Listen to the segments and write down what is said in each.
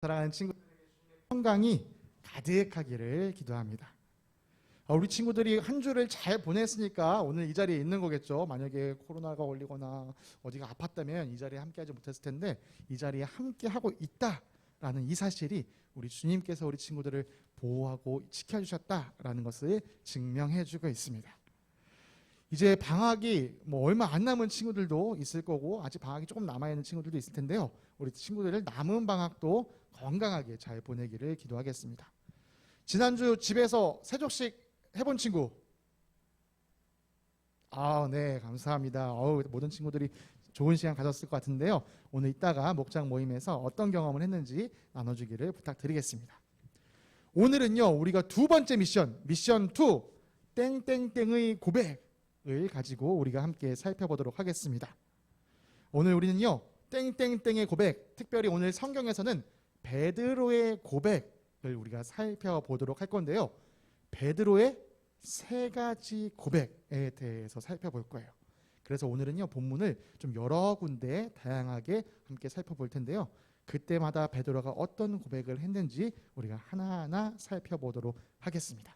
사랑하는 친구들에게 건강이 가득하기를 기도합니다. 우리 친구들이 한 주를 잘 보냈으니까 오늘 이 자리에 있는 거겠죠. 만약에 코로나가 걸리거나 어디가 아팠다면 이 자리에 함께하지 못했을 텐데 이 자리에 함께하고 있다라는 이 사실이 우리 주님께서 우리 친구들을 보호하고 지켜주셨다라는 것을 증명해주고 있습니다. 이제 방학이 얼마 안 남은 친구들도 있을 거고 아직 방학이 조금 남아있는 친구들도 있을 텐데요. 우리 친구들 남은 방학도 건강하게 잘 보내기를 기도하겠습니다. 지난주 집에서 세족식 해본 친구? 네, 감사합니다. 모든 친구들이 좋은 시간 가졌을 것 같은데요. 오늘 이따가 목장 모임에서 어떤 경험을 했는지 나눠주기를 부탁드리겠습니다. 오늘은요, 우리가 두 번째 미션 2, 땡땡땡의 고백을 가지고 우리가 함께 살펴보도록 하겠습니다. 오늘 우리는요, 땡땡땡의 고백, 특별히 오늘 성경에서는 베드로의 고백을 우리가 살펴보도록 할 건데요. 베드로의 3가지 고백에 대해서 살펴볼 거예요. 그래서 오늘은요, 본문을 좀 여러 군데 다양하게 함께 살펴볼 텐데요. 그때마다 베드로가 어떤 고백을 했는지 우리가 하나하나 살펴보도록 하겠습니다.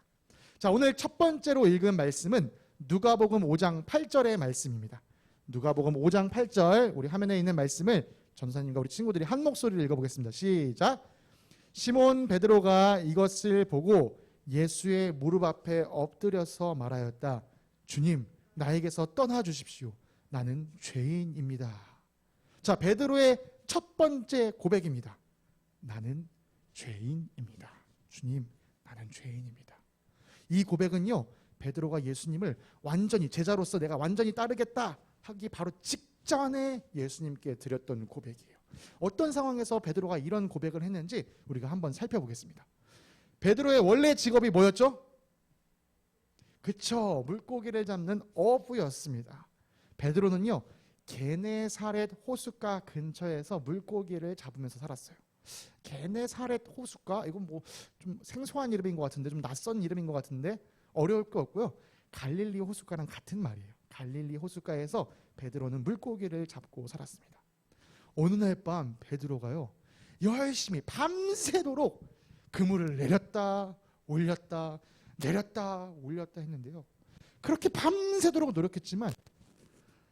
자, 오늘 첫 번째로 읽은 말씀은 누가복음 5장 8절의 말씀입니다. 누가복음 5장 8절, 우리 화면에 있는 말씀을 전도사님과 우리 친구들이 한 목소리로 읽어보겠습니다. 시작! 시몬 베드로가 이것을 보고 예수의 무릎 앞에 엎드려서 말하였다. 주님, 나에게서 떠나 주십시오. 나는 죄인입니다. 자, 베드로의 첫 번째 고백입니다. 나는 죄인입니다. 주님, 나는 죄인입니다. 이 고백은요, 베드로가 예수님을 완전히 제자로서 내가 완전히 따르겠다 하기 바로 직전에 예수님께 드렸던 고백이에요. 어떤 상황에서 베드로가 이런 고백을 했는지 우리가 한번 살펴보겠습니다. 베드로의 원래 직업이 뭐였죠? 그쵸, 물고기를 잡는 어부였습니다. 베드로는요, 게네사렛 호숫가 근처에서 물고기를 잡으면서 살았어요. 게네사렛 호숫가, 이건 좀 생소한 이름인 것 같은데, 좀 낯선 이름인 것 같은데 어려울 거 없고요. 갈릴리 호숫가랑 같은 말이에요. 갈릴리 호숫가에서 베드로는 물고기를 잡고 살았습니다. 어느 날 밤 베드로가요, 열심히 밤새도록 그물을 내렸다 올렸다 내렸다 올렸다 했는데요. 그렇게 밤새도록 노력했지만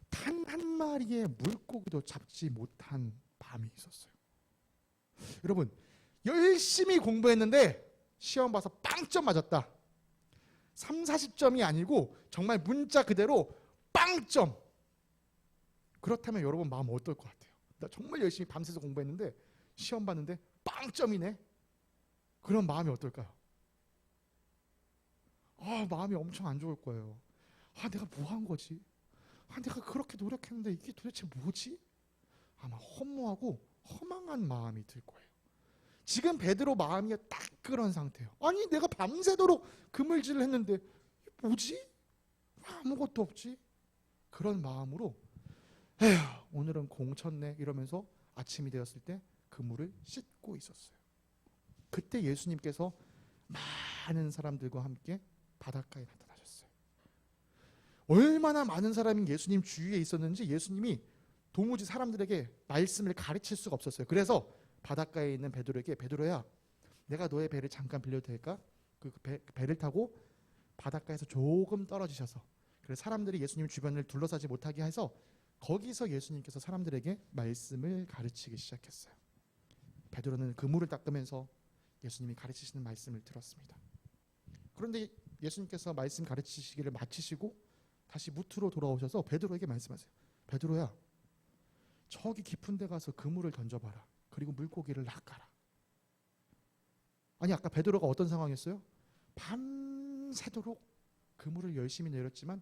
단 한 마리의 물고기도 잡지 못한 밤이 있었어요. 여러분, 열심히 공부했는데 시험 봐서 빵점 맞았다. 3, 40점이 아니고 정말 문자 그대로 빵점. 그렇다면 여러분 마음 어떨 것 같아요? 나 정말 열심히 밤새서 공부했는데 시험 봤는데 빵점이네. 그런 마음이 어떨까요? 마음이 엄청 안 좋을 거예요. 내가 뭐 한 거지? 내가 그렇게 노력했는데 이게 도대체 뭐지? 아마 허무하고 허망한 마음이 들 거예요. 지금 베드로 마음이 딱 그런 상태예요. 아니, 내가 밤새도록 그물질을 했는데 뭐지? 왜 아무것도 없지? 그런 마음으로 오늘은 공쳤네 이러면서 아침이 되었을 때 그물을 씻고 있었어요. 그때 예수님께서 많은 사람들과 함께 바닷가에 나타나셨어요. 얼마나 많은 사람이 예수님 주위에 있었는지 예수님이 도무지 사람들에게 말씀을 가르칠 수가 없었어요. 그래서 바닷가에 있는 베드로에게, 베드로야, 내가 너의 배를 잠깐 빌려도 될까? 배를 타고 바닷가에서 조금 떨어지셔서, 그래서 사람들이 예수님 주변을 둘러싸지 못하게 해서 거기서 예수님께서 사람들에게 말씀을 가르치기 시작했어요. 베드로는 그물을 닦으면서 예수님이 가르치시는 말씀을 들었습니다. 그런데 예수님께서 말씀 가르치시기를 마치시고 다시 무트로 돌아오셔서 베드로에게 말씀하세요. 베드로야, 저기 깊은 데 가서 그물을 던져봐라. 그리고 물고기를 낚아라. 아니, 아까 베드로가 어떤 상황이었어요? 밤새도록 그물을 열심히 내렸지만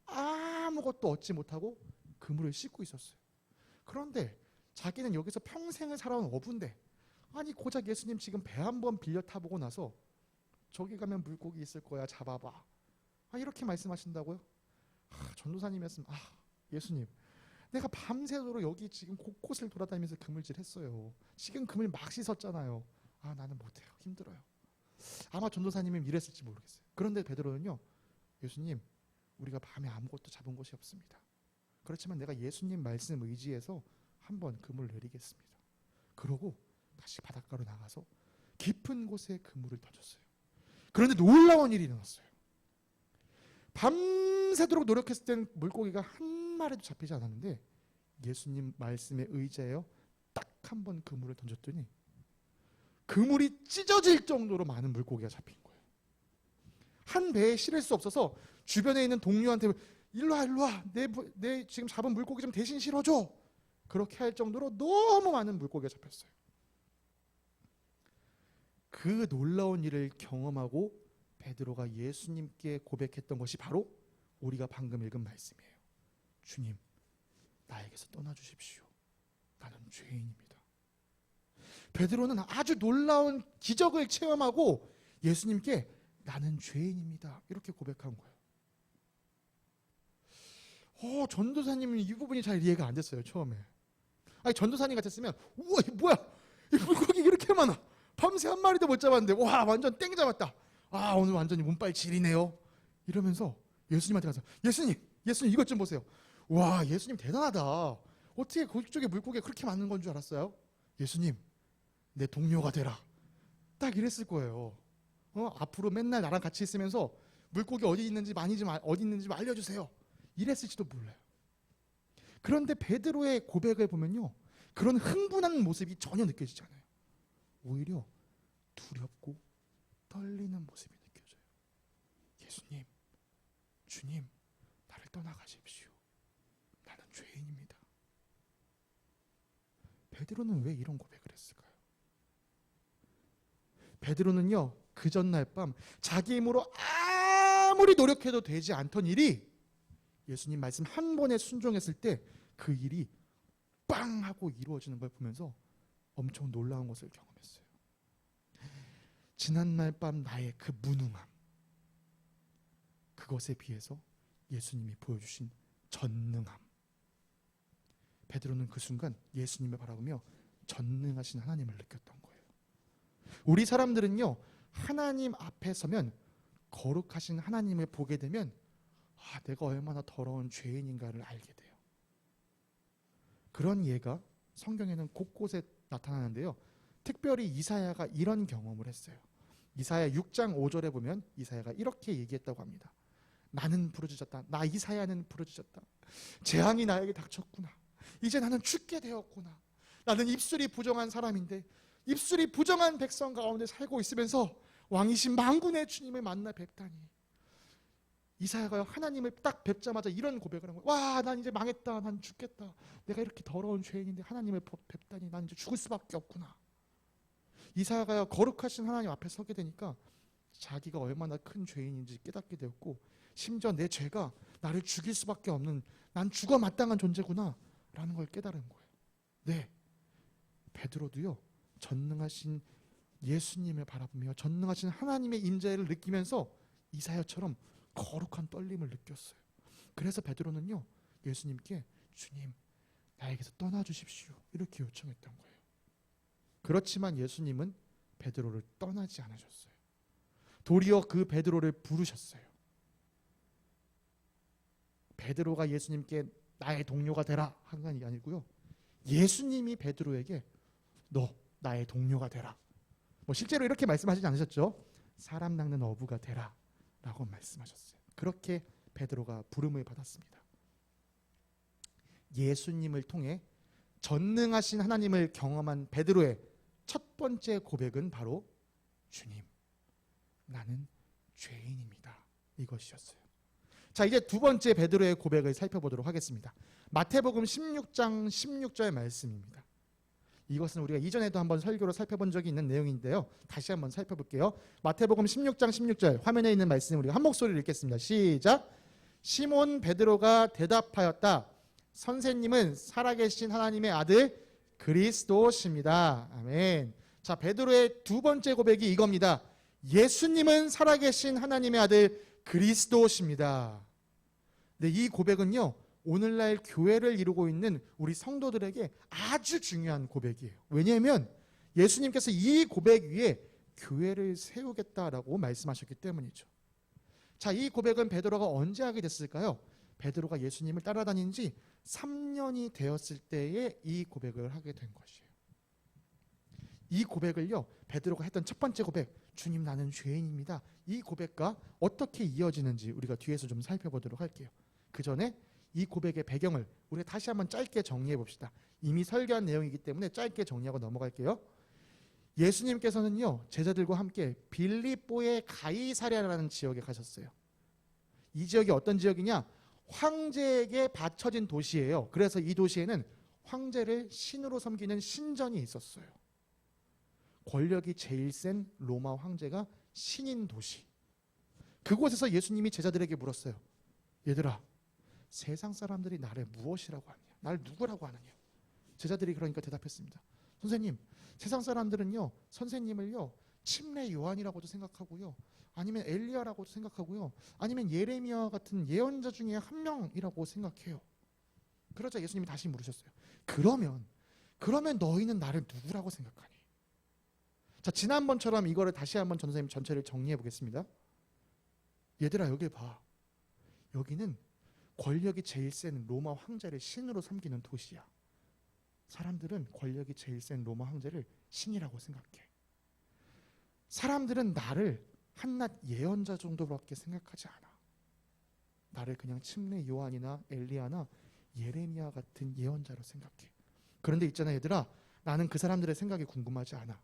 아무것도 얻지 못하고 그물을 씻고 있었어요. 그런데 자기는 여기서 평생을 살아온 어부인데, 아니 고작 예수님 지금 배 한번 빌려 타보고 나서 저기 가면 물고기 있을 거야, 잡아봐. 이렇게 말씀하신다고요? 전도사님이었으면, 예수님, 내가 밤새도록 여기 지금 곳곳을 돌아다니면서 그물질 했어요. 지금 그물 막 씻었잖아요. 나는 못해요. 힘들어요. 아마 전도사님은 이랬을지 모르겠어요. 그런데 베드로는요, 예수님, 우리가 밤에 아무것도 잡은 것이 없습니다. 그렇지만 내가 예수님 말씀 의지해서 한번 그물을 내리겠습니다. 그러고 다시 바닷가로 나가서 깊은 곳에 그물을 던졌어요. 그런데 놀라운 일이 일어났어요. 밤새도록 노력했을 땐 물고기가 한 마리도 잡히지 않았는데 예수님 말씀에 의지하여 딱 한 번 그물을 던졌더니 그물이 찢어질 정도로 많은 물고기가 잡힌 거예요. 한 배에 실을 수 없어서 주변에 있는 동료한테 일로 와, 내 지금 잡은 물고기 좀 대신 실어줘. 그렇게 할 정도로 너무 많은 물고기가 잡혔어요. 그 놀라운 일을 경험하고 베드로가 예수님께 고백했던 것이 바로 우리가 방금 읽은 말씀이에요. 주님, 나에게서 떠나주십시오. 나는 죄인입니다. 베드로는 아주 놀라운 기적을 체험하고 예수님께 나는 죄인입니다. 이렇게 고백한 거예요. 전도사님은 이 부분이 잘 이해가 안 됐어요. 처음에. 아니, 전도사님 같았으면 우와, 이게 뭐야? 이 물고기 이렇게 많아. 밤새 한 마리도 못 잡았는데 와, 완전 땡 잡았다. 아, 오늘 완전히 운빨 질이네요. 이러면서 예수님한테 가서 예수님 이것 좀 보세요. 와, 예수님 대단하다. 어떻게 그쪽에 물고기가 그렇게 많은 건 줄 알았어요? 예수님, 내 동료가 되라. 딱 이랬을 거예요. 앞으로 맨날 나랑 같이 있으면서 물고기 어디 있는지 어디 있는지 좀 알려주세요. 이랬을지도 몰라요. 그런데 베드로의 고백을 보면요, 그런 흥분한 모습이 전혀 느껴지지 않아요. 오히려 두렵고 떨리는 모습이 느껴져요. 예수님, 주님, 나를 떠나가십시오. 나는 죄인입니다. 베드로는 왜 이런 고백을 했을까요? 베드로는요, 그 전날 밤 자기 힘으로 아무리 노력해도 되지 않던 일이 예수님 말씀 한 번에 순종했을 때 그 일이 빵 하고 이루어지는 걸 보면서 엄청 놀라운 것을 경험했어요. 지난날 밤 나의 그 무능함, 그것에 비해서 예수님이 보여주신 전능함. 베드로는 그 순간 예수님을 바라보며 전능하신 하나님을 느꼈던 거예요. 우리 사람들은요, 하나님 앞에 서면 거룩하신 하나님을 보게 되면 내가 얼마나 더러운 죄인인가를 알게 돼요. 그런 예가 성경에는 곳곳에 나타나는데요, 특별히 이사야가 이런 경험을 했어요. 이사야 6장 5절에 보면 이사야가 이렇게 얘기했다고 합니다. 나는 부르짖었다. 나 이사야는 부르짖었다. 재앙이 나에게 닥쳤구나. 이제 나는 죽게 되었구나. 나는 입술이 부정한 사람인데 입술이 부정한 백성 가운데 살고 있으면서 왕이신 만군의 주님을 만나 뵙다니. 이사야가 하나님을 딱 뵙자마자 이런 고백을 한 거예요. 와, 난 이제 망했다. 난 죽겠다. 내가 이렇게 더러운 죄인인데 하나님을 뵙다니 난 이제 죽을 수밖에 없구나. 이사야가 거룩하신 하나님 앞에 서게 되니까 자기가 얼마나 큰 죄인인지 깨닫게 되었고, 심지어 내 죄가 나를 죽일 수밖에 없는, 난 죽어 마땅한 존재구나 라는 걸 깨달은 거예요. 네, 베드로도요, 전능하신 예수님을 바라보며 전능하신 하나님의 임재를 느끼면서 이사야처럼 거룩한 떨림을 느꼈어요. 그래서 베드로는요, 예수님께 주님, 나에게서 떠나주십시오 이렇게 요청했던 거예요. 그렇지만 예수님은 베드로를 떠나지 않으셨어요. 도리어 그 베드로를 부르셨어요. 베드로가 예수님께 나의 동료가 되라 한 건 아니고요, 예수님이 베드로에게 너 나의 동료가 되라. 실제로 이렇게 말씀하시지 않으셨죠? 사람 낚는 어부가 되라 라고 말씀하셨어요. 그렇게 베드로가 부름을 받았습니다. 예수님을 통해 전능하신 하나님을 경험한 베드로의 첫 번째 고백은 바로 주님, 나는 죄인입니다. 이것이었어요. 자, 이제 두 번째 베드로의 고백을 살펴보도록 하겠습니다. 마태복음 16장 16절 말씀입니다. 이것은 우리가 이전에도 한번 설교로 살펴본 적이 있는 내용인데요, 다시 한번 살펴볼게요. 마태복음 16장 16절 화면에 있는 말씀 우리가 한 목소리로 읽겠습니다. 시작. 시몬 베드로가 대답하였다. 선생님은 살아계신 하나님의 아들 그리스도십니다. 아멘. 자, 베드로의 두 번째 고백이 이겁니다. 예수님은 살아계신 하나님의 아들 그리스도십니다. 네, 이 고백은요, 오늘날 교회를 이루고 있는 우리 성도들에게 아주 중요한 고백이에요. 왜냐하면 예수님께서 이 고백 위에 교회를 세우겠다라고 말씀하셨기 때문이죠. 자, 이 고백은 베드로가 언제 하게 됐을까요? 베드로가 예수님을 따라다닌 지 3년이 되었을 때에 이 고백을 하게 된 것이에요. 이 고백을요, 베드로가 했던 첫 번째 고백, 주님 나는 죄인입니다. 이 고백과 어떻게 이어지는지 우리가 뒤에서 좀 살펴보도록 할게요. 그 전에 이 고백의 배경을 우리가 다시 한번 짧게 정리해 봅시다. 이미 설교한 내용이기 때문에 짧게 정리하고 넘어갈게요. 예수님께서는요, 제자들과 함께 빌립보의 가이사랴라는 지역에 가셨어요. 이 지역이 어떤 지역이냐? 황제에게 바쳐진 도시예요. 그래서 이 도시에는 황제를 신으로 섬기는 신전이 있었어요. 권력이 제일 센 로마 황제가 신인 도시. 그곳에서 예수님이 제자들에게 물었어요. 얘들아, 세상 사람들이 나를 무엇이라고 하느냐? 날 누구라고 하느냐? 제자들이 그러니까 대답했습니다. 선생님, 세상 사람들은요, 선생님을요, 침례 요한이라고도 생각하고요, 아니면 엘리야라고도 생각하고요, 아니면 예레미야 같은 예언자 중에 한 명이라고 생각해요. 그러자 예수님이 다시 물으셨어요. 그러면 너희는 나를 누구라고 생각하니? 자, 지난번처럼 이거를 다시 한번 선생님 전체를 정리해 보겠습니다. 얘들아, 여기 봐. 여기는 권력이 제일 센 로마 황제를 신으로 섬기는 도시야. 사람들은 권력이 제일 센 로마 황제를 신이라고 생각해. 사람들은 나를 한낱 예언자 정도밖에 생각하지 않아. 나를 그냥 침례 요한이나 엘리야나 예레미야 같은 예언자로 생각해. 그런데 있잖아 얘들아, 나는 그 사람들의 생각이 궁금하지 않아.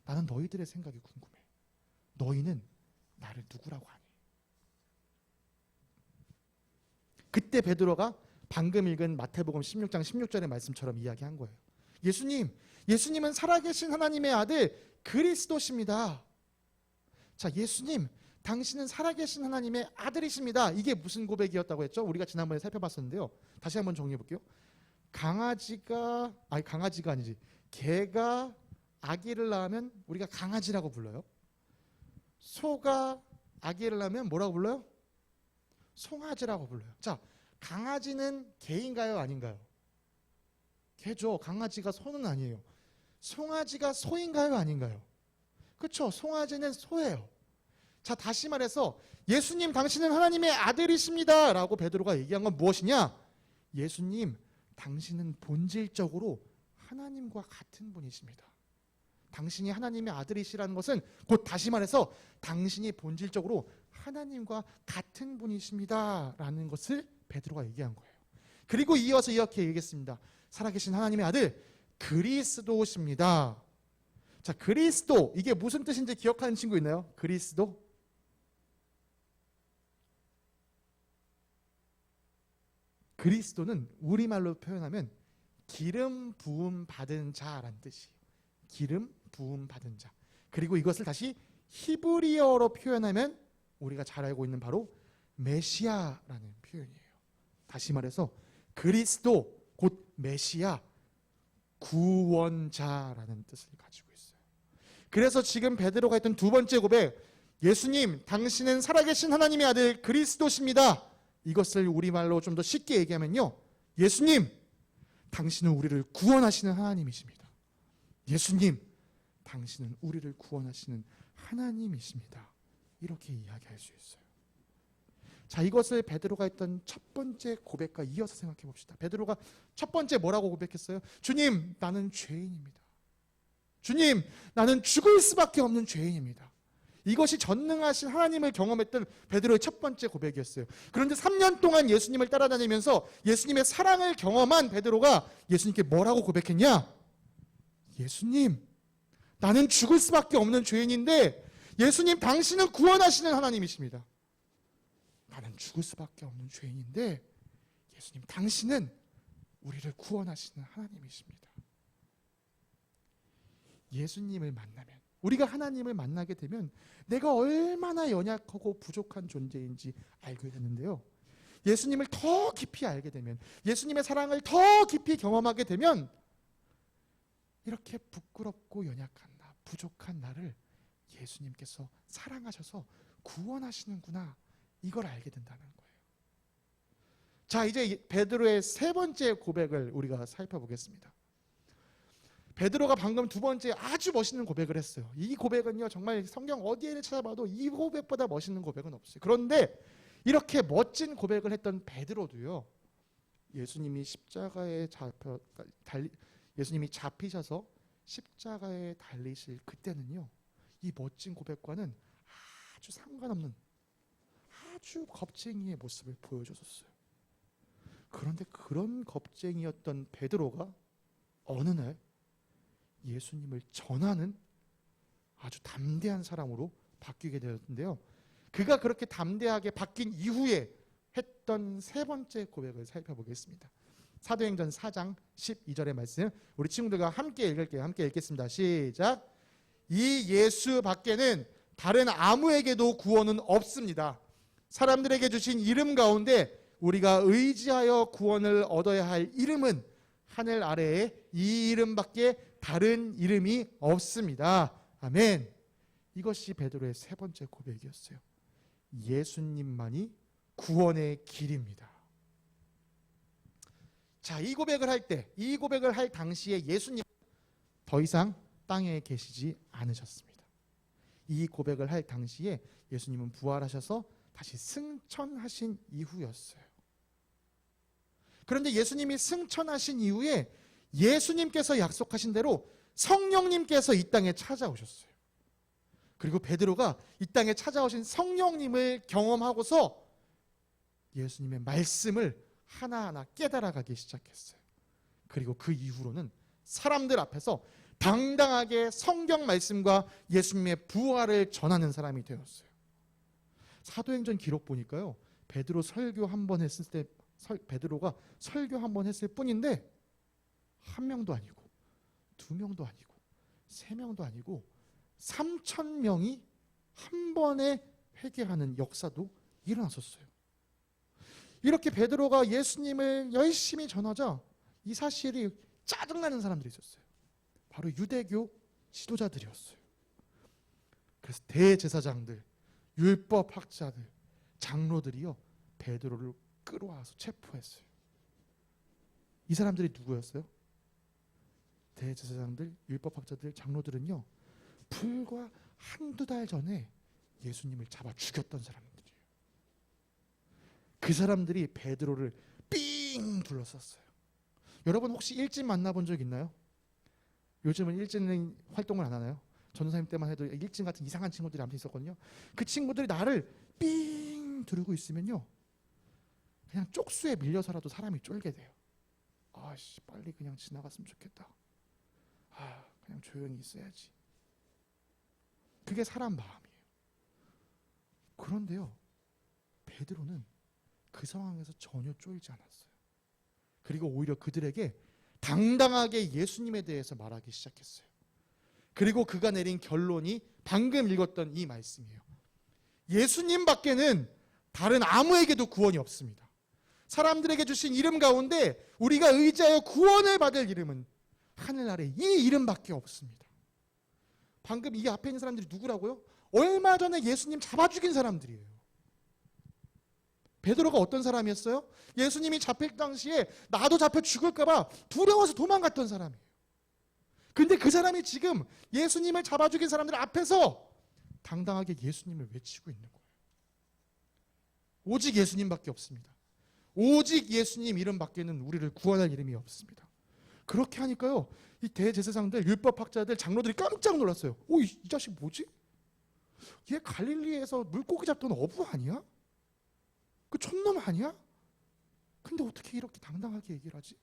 나는 너희들의 생각이 궁금해. 너희는 나를 누구라고 하니? 그때 베드로가 방금 읽은 마태복음 16장 16절의 말씀처럼 이야기한 거예요. 예수님은 살아계신 하나님의 아들 그리스도십니다. 자, 예수님, 당신은 살아계신 하나님의 아들이십니다. 이게 무슨 고백이었다고 했죠? 우리가 지난번에 살펴봤었는데요. 다시 한번 정리해 볼게요. 강아지가 아니지. 개가 아기를 낳으면 우리가 강아지라고 불러요. 소가 아기를 낳으면 뭐라고 불러요? 송아지라고 불러요. 자, 강아지는 개인가요, 아닌가요? 개죠. 강아지가 소는 아니에요. 송아지가 소인가요, 아닌가요? 그렇죠. 송아지는 소예요. 자, 다시 말해서 예수님 당신은 하나님의 아들이십니다 라고 베드로가 얘기한 건 무엇이냐? 예수님 당신은 본질적으로 하나님과 같은 분이십니다. 당신이 하나님의 아들이시라는 것은 곧 다시 말해서 당신이 본질적으로 하나님과 같은 분이십니다 라는 것을 베드로가 얘기한 거예요. 그리고 이어서 이렇게 얘기했습니다. 살아계신 하나님의 아들 그리스도십니다. 자, 그리스도, 이게 무슨 뜻인지 기억하는 친구 있나요? 그리스도? 그리스도는 우리말로 표현하면 기름 부음 받은 자라는 뜻이에요. 기름 부음 받은 자. 그리고 이것을 다시 히브리어로 표현하면 우리가 잘 알고 있는 바로 메시아라는 표현이에요. 다시 말해서 그리스도 곧 메시아, 구원자라는 뜻을 가지고 있어요. 그래서 지금 베드로가 했던 두 번째 고백, 예수님 당신은 살아계신 하나님의 아들 그리스도십니다. 이것을 우리말로 좀 더 쉽게 얘기하면요, 예수님 당신은 우리를 구원하시는 하나님이십니다. 예수님 당신은 우리를 구원하시는 하나님이십니다. 이렇게 이야기할 수 있어요. 자, 이것을 베드로가 했던 첫 번째 고백과 이어서 생각해 봅시다. 베드로가 첫 번째 뭐라고 고백했어요? 주님 나는 죄인입니다. 주님 나는 죽을 수밖에 없는 죄인입니다. 이것이 전능하신 하나님을 경험했던 베드로의 첫 번째 고백이었어요. 그런데 3년 동안 예수님을 따라다니면서 예수님의 사랑을 경험한 베드로가 예수님께 뭐라고 고백했냐? 예수님 나는 죽을 수밖에 없는 죄인인데 예수님 당신은 구원하시는 하나님이십니다. 나는 죽을 수밖에 없는 죄인인데 예수님 당신은 우리를 구원하시는 하나님이십니다. 예수님을 만나면, 우리가 하나님을 만나게 되면 내가 얼마나 연약하고 부족한 존재인지 알게 되는데요, 예수님을 더 깊이 알게 되면, 예수님의 사랑을 더 깊이 경험하게 되면 이렇게 부끄럽고 연약한 나, 부족한 나를 예수님께서 사랑하셔서 구원하시는구나, 이걸 알게 된다는 거예요. 자, 이제 베드로의 세 번째 고백을 우리가 살펴보겠습니다. 베드로가 방금 두 번째 아주 멋있는 고백을 했어요. 이 고백은요, 정말 성경 어디에 찾아봐도 이 고백보다 멋있는 고백은 없어요. 그런데 이렇게 멋진 고백을 했던 베드로도요, 예수님이 십자가에 예수님이 잡히셔서 십자가에 달리실 그때는요, 이 멋진 고백과는 아주 상관없는 아주 겁쟁이의 모습을 보여줬었어요. 그런데 그런 겁쟁이였던 베드로가 어느 날 예수님을 전하는 아주 담대한 사람으로 바뀌게 되었는데요. 그가 그렇게 담대하게 바뀐 이후에 했던 세 번째 고백을 살펴보겠습니다. 사도행전 4장 12절의 말씀, 우리 친구들과 함께 읽을게요. 함께 읽겠습니다. 시작. 이 예수 밖에는 다른 아무에게도 구원은 없습니다. 사람들에게 주신 이름 가운데 우리가 의지하여 구원을 얻어야 할 이름은 하늘 아래에 이 이름밖에 다른 이름이 없습니다. 아멘. 이것이 베드로의 세 번째 고백이었어요. 예수님만이 구원의 길입니다. 자, 이 고백을 할 당시에 예수님 더 이상 땅에 계시지 않으셨습니다. 이 고백을 할 당시에 예수님은 부활하셔서 다시 승천하신 이후였어요. 그런데 예수님이 승천하신 이후에 예수님께서 약속하신 대로 성령님께서 이 땅에 찾아오셨어요. 그리고 베드로가 이 땅에 찾아오신 성령님을 경험하고서 예수님의 말씀을 하나하나 깨달아가기 시작했어요. 그리고 그 이후로는 사람들 앞에서 당당하게 성경 말씀과 예수님의 부활을 전하는 사람이 되었어요. 사도행전 기록 보니까요, 베드로 설교 한 번 했을 때 베드로가 설교 한 번 했을 뿐인데 한 명도 아니고 두 명도 아니고 세 명도 아니고 3,000명이 한 번에 회개하는 역사도 일어났었어요. 이렇게 베드로가 예수님을 열심히 전하자 이 사실이 짜증나는 사람들이 있었어요. 바로 유대교 지도자들이었어요. 그래서 대제사장들, 율법학자들, 장로들이요, 베드로를 끌어와서 체포했어요. 이 사람들이 누구였어요? 대제사장들, 율법학자들, 장로들은요, 불과 한두 달 전에 예수님을 잡아 죽였던 사람들이에요. 그 사람들이 베드로를 삥 둘러쌌어요. 여러분 혹시 일진 만나본 적 있나요? 요즘은 일진 활동을 안 하나요? 전도사님 때만 해도 일진 같은 이상한 친구들이 아무튼 있었거든요. 그 친구들이 나를 삥 두르고 있으면요, 그냥 쪽수에 밀려서라도 사람이 쫄게 돼요. 아씨, 빨리 그냥 지나갔으면 좋겠다. 그냥 조용히 있어야지. 그게 사람 마음이에요. 그런데요, 베드로는 그 상황에서 전혀 쫄지 않았어요. 그리고 오히려 그들에게 당당하게 예수님에 대해서 말하기 시작했어요. 그리고 그가 내린 결론이 방금 읽었던 이 말씀이에요. 예수님 밖에는 다른 아무에게도 구원이 없습니다. 사람들에게 주신 이름 가운데 우리가 의지하여 구원을 받을 이름은 하늘 아래 이 이름밖에 없습니다. 방금 이 앞에 있는 사람들이 누구라고요? 얼마 전에 예수님 잡아 죽인 사람들이에요. 베드로가 어떤 사람이었어요? 예수님이 잡힐 당시에 나도 잡혀 죽을까 봐 두려워서 도망갔던 사람이에요. 근데 그 사람이 지금 예수님을 잡아 죽인 사람들 앞에서 당당하게 예수님을 외치고 있는 거예요. 오직 예수님밖에 없습니다. 오직 예수님 이름 밖에는 우리를 구원할 이름이 없습니다. 그렇게 하니까요, 이 대제사장들, 율법학자들, 장로들이 깜짝 놀랐어요. 이 자식 뭐지? 얘 갈릴리에서 물고기 잡던 어부 아니야? 그 촌놈 아니야? 근데 어떻게 이렇게 당당하게 얘기를 하지?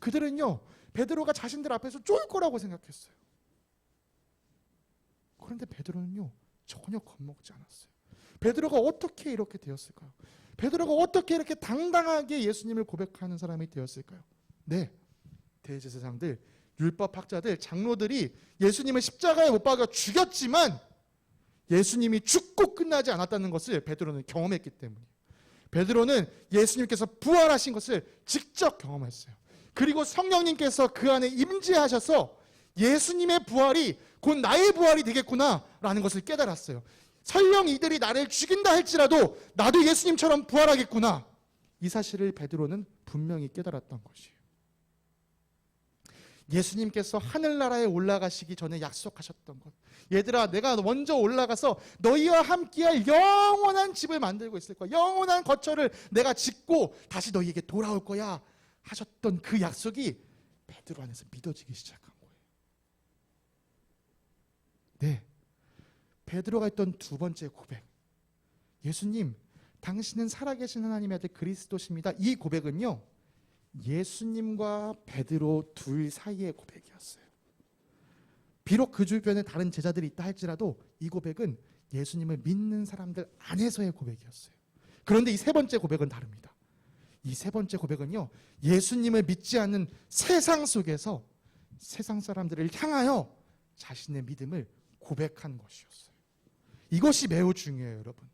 그들은요, 베드로가 자신들 앞에서 쫄 거라고 생각했어요. 그런데 베드로는요, 전혀 겁먹지 않았어요. 베드로가 어떻게 이렇게 되었을까요? 베드로가 어떻게 이렇게 당당하게 예수님을 고백하는 사람이 되었을까요? 네, 대제사장들, 율법학자들, 장로들이 예수님을 십자가에 못 박아 죽였지만 예수님이 죽고 끝나지 않았다는 것을 베드로는 경험했기 때문이에요. 베드로는 예수님께서 부활하신 것을 직접 경험했어요. 그리고 성령님께서 그 안에 임재하셔서 예수님의 부활이 곧 나의 부활이 되겠구나라는 것을 깨달았어요. 설령 이들이 나를 죽인다 할지라도 나도 예수님처럼 부활하겠구나. 이 사실을 베드로는 분명히 깨달았던 것이에요. 예수님께서 하늘나라에 올라가시기 전에 약속하셨던 것. 얘들아, 내가 먼저 올라가서 너희와 함께할 영원한 집을 만들고 있을 거야. 영원한 거처를 내가 짓고 다시 너희에게 돌아올 거야 하셨던 그 약속이 베드로 안에서 믿어지기 시작한 거예요. 네, 베드로가 했던 두 번째 고백. 예수님, 당신은 살아계신 하나님의 아들 그리스도십니다. 이 고백은요, 예수님과 베드로 둘 사이의 고백이었어요. 비록 그 주변에 다른 제자들이 있다 할지라도 이 고백은 예수님을 믿는 사람들 안에서의 고백이었어요. 그런데 이 세 번째 고백은 다릅니다. 이 세 번째 고백은요, 예수님을 믿지 않는 세상 속에서 세상 사람들을 향하여 자신의 믿음을 고백한 것이었어요. 이것이 매우 중요해요, 여러분.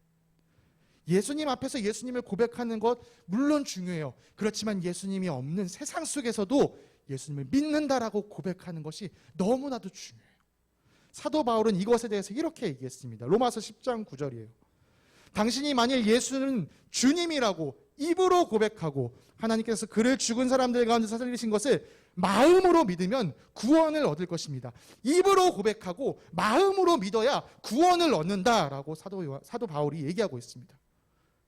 예수님 앞에서 예수님을 고백하는 것 물론 중요해요. 그렇지만 예수님이 없는 세상 속에서도 예수님을 믿는다라고 고백하는 것이 너무나도 중요해요. 사도 바울은 이것에 대해서 이렇게 얘기했습니다. 로마서 10장 9절이에요. 당신이 만일 예수는 주님이라고 입으로 고백하고 하나님께서 그를 죽은 사람들 가운데서 살리신 것을 마음으로 믿으면 구원을 얻을 것입니다. 입으로 고백하고 마음으로 믿어야 구원을 얻는다라고 사도 바울이 얘기하고 있습니다.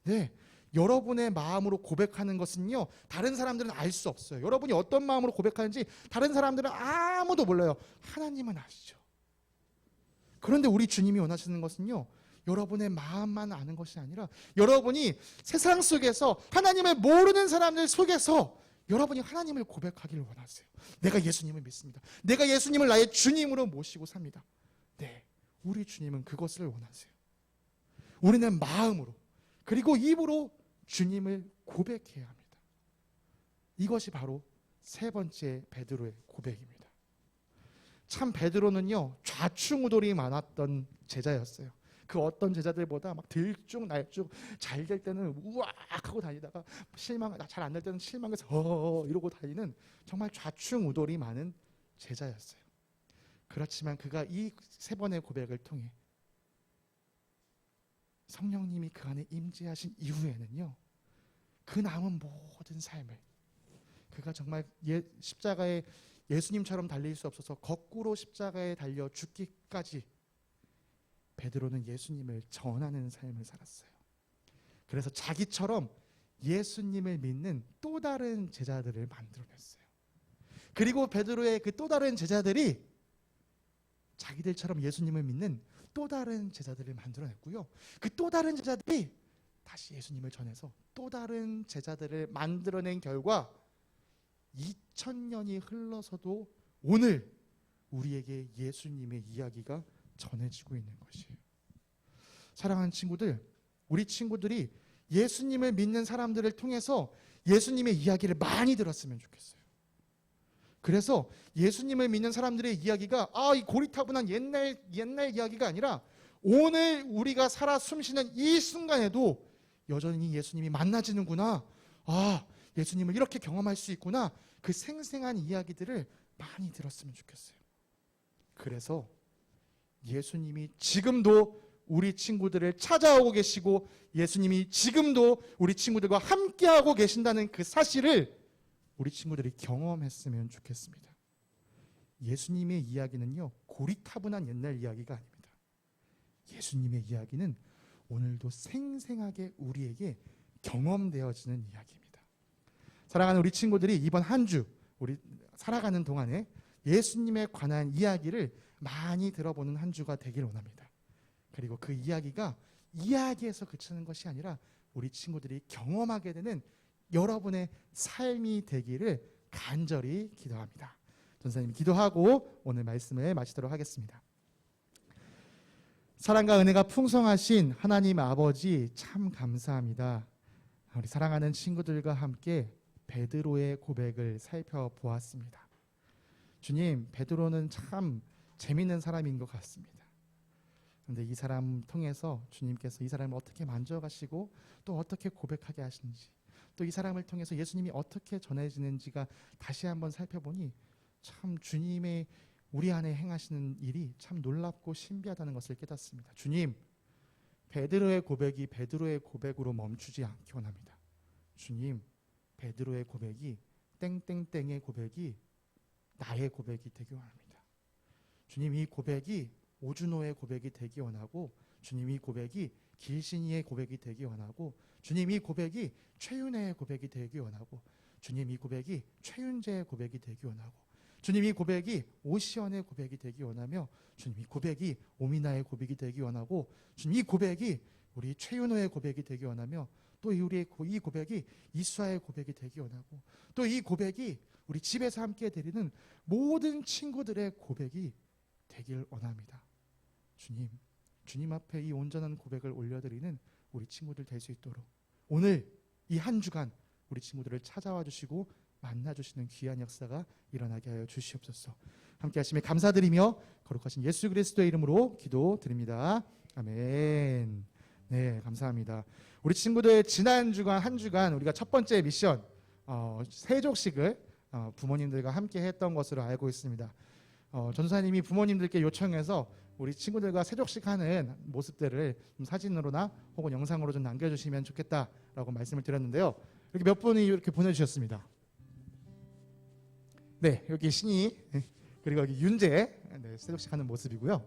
네, 여러분의 마음으로 고백하는 것은요, 다른 사람들은 알 수 없어요. 여러분이 어떤 마음으로 고백하는지 다른 사람들은 아무도 몰라요. 하나님은 아시죠. 그런데 우리 주님이 원하시는 것은요, 여러분의 마음만 아는 것이 아니라 여러분이 세상 속에서 하나님을 모르는 사람들 속에서 여러분이 하나님을 고백하기를 원하세요. 내가 예수님을 믿습니다. 내가 예수님을 나의 주님으로 모시고 삽니다. 네, 우리 주님은 그것을 원하세요. 우리는 마음으로 그리고 입으로 주님을 고백해야 합니다. 이것이 바로 세 번째 베드로의 고백입니다. 참 베드로는요, 좌충우돌이 많았던 제자였어요. 그 어떤 제자들보다 막 들쭉날쭉 잘 될 때는 우악 하고 다니다가 잘 안 될 때는 실망해서 이러고 다니는 정말 좌충우돌이 많은 제자였어요. 그렇지만 그가 이 세 번의 고백을 통해 성령님이 그 안에 임재하신 이후에는요, 그 남은 모든 삶을 그가 정말 십자가에 예수님처럼 달릴 수 없어서 거꾸로 십자가에 달려 죽기까지 베드로는 예수님을 전하는 삶을 살았어요. 그래서 자기처럼 예수님을 믿는 또 다른 제자들을 만들어냈어요. 그리고 베드로의 그 또 다른 제자들이 자기들처럼 예수님을 믿는 또 다른 제자들을 만들어냈고요. 그 또 다른 제자들이 다시 예수님을 전해서 또 다른 제자들을 만들어낸 결과 2000년이 흘러서도 오늘 우리에게 예수님의 이야기가 전해지고 있는 것이에요. 사랑하는 친구들, 우리 친구들이 예수님을 믿는 사람들을 통해서 예수님의 이야기를 많이 들었으면 좋겠어요. 그래서 예수님을 믿는 사람들의 이야기가 이 고리타분한 옛날 이야기가 아니라 오늘 우리가 살아 숨쉬는 이 순간에도 여전히 예수님이 만나지는구나, 예수님을 이렇게 경험할 수 있구나, 그 생생한 이야기들을 많이 들었으면 좋겠어요. 그래서 예수님이 지금도 우리 친구들을 찾아오고 계시고 예수님이 지금도 우리 친구들과 함께하고 계신다는 그 사실을 우리 친구들이 경험했으면 좋겠습니다. 예수님의 이야기는요, 고리타분한 옛날 이야기가 아닙니다. 예수님의 이야기는 오늘도 생생하게 우리에게 경험되어지는 이야기입니다. 사랑하는 우리 친구들이 이번 한 주 우리 살아가는 동안에 예수님에 관한 이야기를 많이 들어보는 한 주가 되길 원합니다. 그리고 그 이야기가 이야기에서 그치는 것이 아니라 우리 친구들이 경험하게 되는 여러분의 삶이 되기를 간절히 기도합니다. 전사님 기도하고 오늘 말씀을 마치도록 하겠습니다. 사랑과 은혜가 풍성하신 하나님 아버지, 참 감사합니다. 우리 사랑하는 친구들과 함께 베드로의 고백을 살펴보았습니다. 주님, 베드로는 참 재미있는 사람인 것 같습니다. 그런데 이 사람 통해서 주님께서 이 사람을 어떻게 만져가시고 또 어떻게 고백하게 하시는지, 또 이 사람을 통해서 예수님이 어떻게 전해지는지가 다시 한번 살펴보니 참 주님의 우리 안에 행하시는 일이 참 놀랍고 신비하다는 것을 깨닫습니다. 주님, 베드로의 고백이 베드로의 고백으로 멈추지 않기 원합니다. 주님, 베드로의 고백이 땡땡땡의 고백이 나의 고백이 되기 원합니다. 주님, 이 고백이 오준호의 고백이 되기 원하고, 주님, 이 고백이 길신이의 고백이 되기 원하고, 주님, 이 고백이 최윤혜의 고백이 되기 원하고, 주님, 이 고백이 최윤재의 고백이 되기 원하고, 주님 이 고백이 오시연의 고백이 되기 원하며 주님 이 고백이 오미나의 고백이 되기 원하고 주님 이 고백이 우리 최윤호의 고백이 되기 원하며 또 우리의 이 고백이 이수아의 고백이 되기 원하고 또 이 고백이 우리 집에서 함께 드리는 모든 친구들의 고백이 되길 원합니다. 주님 앞에 이 온전한 고백을 올려드리는 우리 친구들 될 수 있도록 오늘 이 한 주간 우리 친구들을 찾아와 주시고 만나주시는 귀한 역사가 일어나게 하여 주시옵소서. 함께 하시며 감사드리며 거룩하신 예수 그리스도의 이름으로 기도드립니다. 아멘. 네, 감사합니다. 우리 친구들 지난 주간 한 주간 우리가 첫 번째 미션 세족식을 부모님들과 함께 했던 것으로 알고 있습니다. 전도사님이 부모님들께 요청해서 우리 친구들과 세족식 하는 모습들을 좀 사진으로나 혹은 영상으로 좀 남겨주시면 좋겠다라고 말씀을 드렸는데요. 이렇게 몇 분이 이렇게 보내주셨습니다. 네, 여기 신이 그리고 여기 윤재 세족식 하는 모습이고요.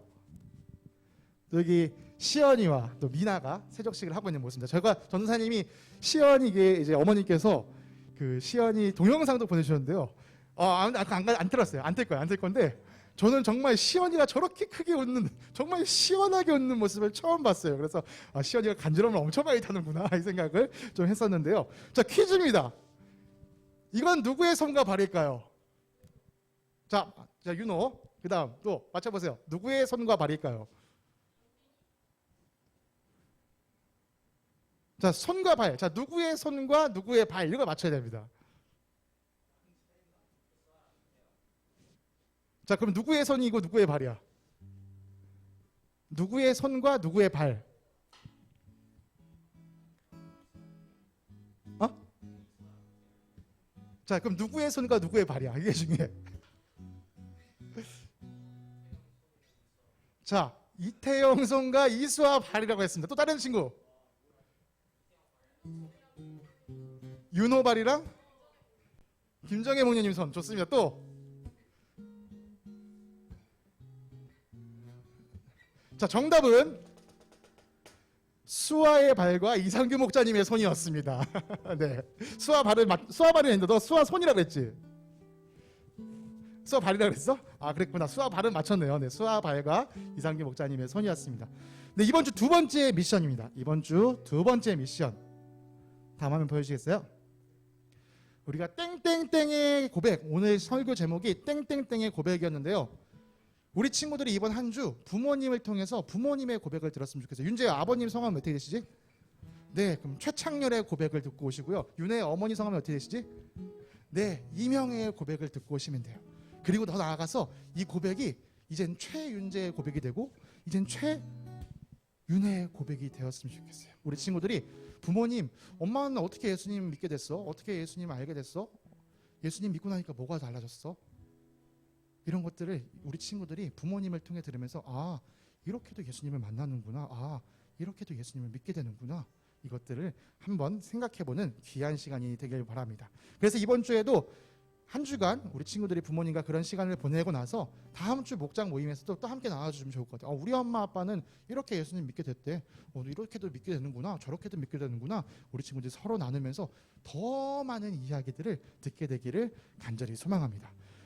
또 여기 시연이와 또 미나가 세족식을 하고 있는 모습입니다. 저희가 전도사님이 시연이게 이제 어머니께서 그 시연이 동영상도 보내주셨는데요. 안 틀었어요. 안 틀 거예요. 안 틀 건데 저는 정말 시연이가 저렇게 크게 웃는 정말 시원하게 웃는 모습을 처음 봤어요. 그래서 시연이가 간지럼을 엄청 많이 타는구나 이 생각을 좀 했었는데요. 자, 퀴즈입니다. 이건 누구의 손과 발일까요? 자 윤호 그 다음 또 맞춰보세요. 누구의 손과 발일까요? 자, 손과 발. 자, 누구의 손과 누구의 발 이거 맞춰야 됩니다. 자, 그럼 누구의 손이고 누구의 발이야? 누구의 손과 누구의 발? 자, 그럼 누구의 손과 누구의 발이야? 이게 중요해. 자, 이태영 손과 이수아 발이라고 했습니다. 또 다른 친구. 윤호 발이랑 김정혜 목녀님 손 좋습니다. 또 자, 정답은 수아의 발과 이상규 목자님의 손이었습니다. 네, 수아 발이 아닌데 너 수아 손이라고 그랬지? 수아 발이라고 그랬어? 그랬구나. 수아 발은 맞췄네요. 네, 수아 발과 이상규 목자님의 손이었습니다. 네, 이번 주 두 번째 미션입니다. 이번 주 두 번째 미션. 다음 화면 보여주시겠어요? 우리가 땡땡땡의 고백, 오늘 설교 제목이 땡땡땡의 고백이었는데요. 우리 친구들이 이번 한 주 부모님을 통해서 부모님의 고백을 들었으면 좋겠어요. 윤재야, 아버님 성함이 어떻게 되시지? 네, 그럼 최창렬의 고백을 듣고 오시고요. 윤혜의 어머니 성함이 어떻게 되시지? 네, 이명혜의 고백을 듣고 오시면 돼요. 그리고 더 나아가서 이 고백이 이젠 최윤재의 고백이 되고 이젠 최윤혜의 고백이 되었으면 좋겠어요. 우리 친구들이 부모님, 엄마는 어떻게 예수님 믿게 됐어? 어떻게 예수님 알게 됐어? 예수님 믿고 나니까 뭐가 달라졌어? 이런 것들을 우리 친구들이 부모님을 통해 들으면서 이렇게도 예수님을 만나는구나. 이렇게도 예수님을 믿게 되는구나. 이것들을 한번 생각해보는 귀한 시간이 되길 바랍니다. 그래서 이번 주에도 한 주간 우리 친구들이 부모님과 그런 시간을 보내고 나서 다음 주 목장 모임에서도 또 함께 나눠주시면 좋을 것 같아요. 우리 엄마 아빠는 이렇게 예수님 믿게 됐대. 이렇게도 믿게 되는구나. 저렇게도 믿게 되는구나. 우리 친구들이 서로 나누면서 더 많은 이야기들을 듣게 되기를 간절히 소망합니다.